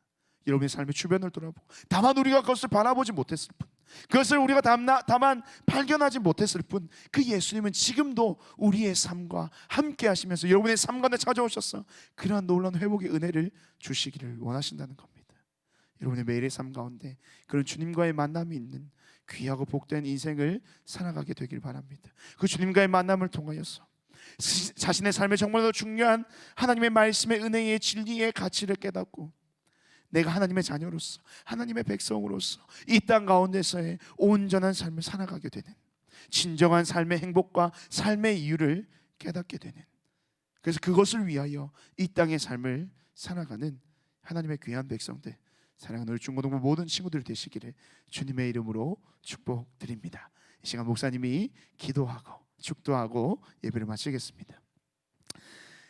여러분의 삶의 주변을 돌아보고, 다만 우리가 그것을 바라보지 못했을 뿐, 그것을 우리가 다만 발견하지 못했을 뿐, 그 예수님은 지금도 우리의 삶과 함께 하시면서 여러분의 삶 가운데 찾아오셔서 그러한 놀라운 회복의 은혜를 주시기를 원하신다는 겁니다. 여러분의 매일의 삶 가운데 그런 주님과의 만남이 있는 귀하고 복된 인생을 살아가게 되길 바랍니다. 그 주님과의 만남을 통하여서 자신의 삶에 정말로 중요한 하나님의 말씀의 은혜의 진리의 가치를 깨닫고, 내가 하나님의 자녀로서, 하나님의 백성으로서 이 땅 가운데서의 온전한 삶을 살아가게 되는, 진정한 삶의 행복과 삶의 이유를 깨닫게 되는, 그래서 그것을 위하여 이 땅의 삶을 살아가는 하나님의 귀한 백성들, 사랑하는 우리 중고등부 모든 친구들 되시기를 주님의 이름으로 축복드립니다. 이 시간 목사님이 기도하고 축도하고 예배를 마치겠습니다.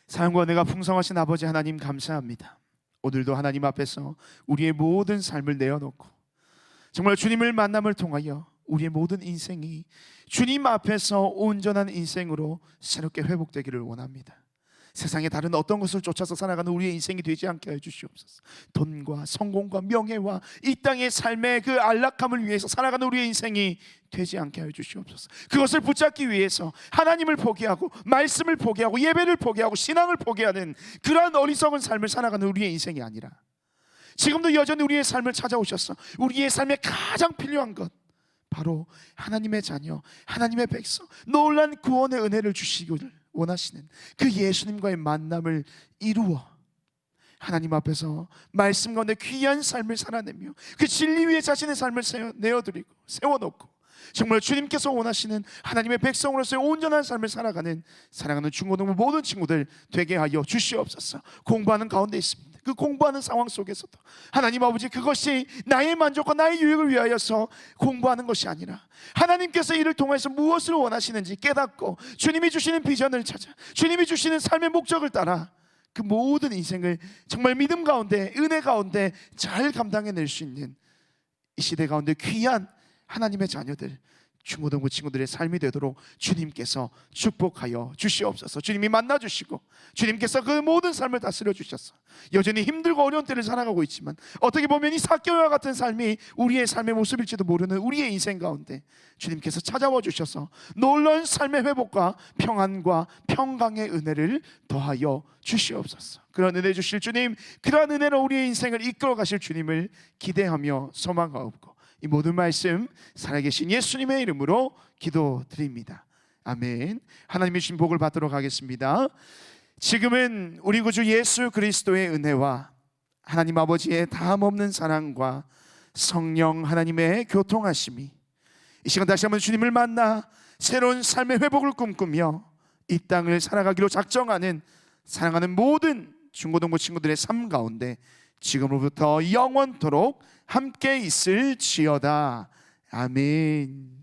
사랑과 은혜가 풍성하신 아버지 하나님, 감사합니다. 오늘도 하나님 앞에서 우리의 모든 삶을 내어놓고 정말 주님을 만남을 통하여 우리의 모든 인생이 주님 앞에서 온전한 인생으로 새롭게 회복되기를 원합니다. 세상의 다른 어떤 것을 쫓아서 살아가는 우리의 인생이 되지 않게 해 주시옵소서. 돈과 성공과 명예와 이 땅의 삶의 그 안락함을 위해서 살아가는 우리의 인생이 되지 않게 해 주시옵소서. 그것을 붙잡기 위해서 하나님을 포기하고 말씀을 포기하고 예배를 포기하고 신앙을 포기하는 그러한 어리석은 삶을 살아가는 우리의 인생이 아니라, 지금도 여전히 우리의 삶을 찾아오셔서 우리의 삶에 가장 필요한 것, 바로 하나님의 자녀, 하나님의 백성, 놀란 구원의 은혜를 주시기를 원하시는 그 예수님과의 만남을 이루어 하나님 앞에서 말씀 가운데 귀한 삶을 살아내며 그 진리 위에 자신의 삶을 내어드리고 세워놓고 정말 주님께서 원하시는 하나님의 백성으로서의 온전한 삶을 살아가는 사랑하는 중고등부 모든 친구들 되게 하여 주시옵소서. 공부하는 가운데 있습니다. 그 공부하는 상황 속에서도 하나님 아버지, 그것이 나의 만족과 나의 유익을 위하여서 공부하는 것이 아니라 하나님께서 이를 통해서 무엇을 원하시는지 깨닫고 주님이 주시는 비전을 찾아 주님이 주시는 삶의 목적을 따라 그 모든 인생을 정말 믿음 가운데 은혜 가운데 잘 감당해낼 수 있는 이 시대 가운데 귀한 하나님의 자녀들 중고등부 친구들의 삶이 되도록 주님께서 축복하여 주시옵소서. 주님이 만나주시고 주님께서 그 모든 삶을 다스려 주셔서 여전히 힘들고 어려운 때를 살아가고 있지만 어떻게 보면 이 삭개와 같은 삶이 우리의 삶의 모습일지도 모르는 우리의 인생 가운데 주님께서 찾아와 주셔서 놀라운 삶의 회복과 평안과 평강의 은혜를 더하여 주시옵소서. 그런 은혜 주실 주님, 그러한 은혜로 우리의 인생을 이끌어 가실 주님을 기대하며 소망하옵고 이 모든 말씀 살아계신 예수님의 이름으로 기도드립니다. 아멘. 하나님의 주신 복을 받도록 하겠습니다. 지금은 우리 구주 예수 그리스도의 은혜와 하나님 아버지의 다함없는 사랑과 성령 하나님의 교통하심이 이 시간 다시 한번 주님을 만나 새로운 삶의 회복을 꿈꾸며 이 땅을 살아가기로 작정하는 사랑하는 모든 중고등부 친구들의 삶 가운데 지금으로부터 영원토록 함께 있을지어다. 아멘.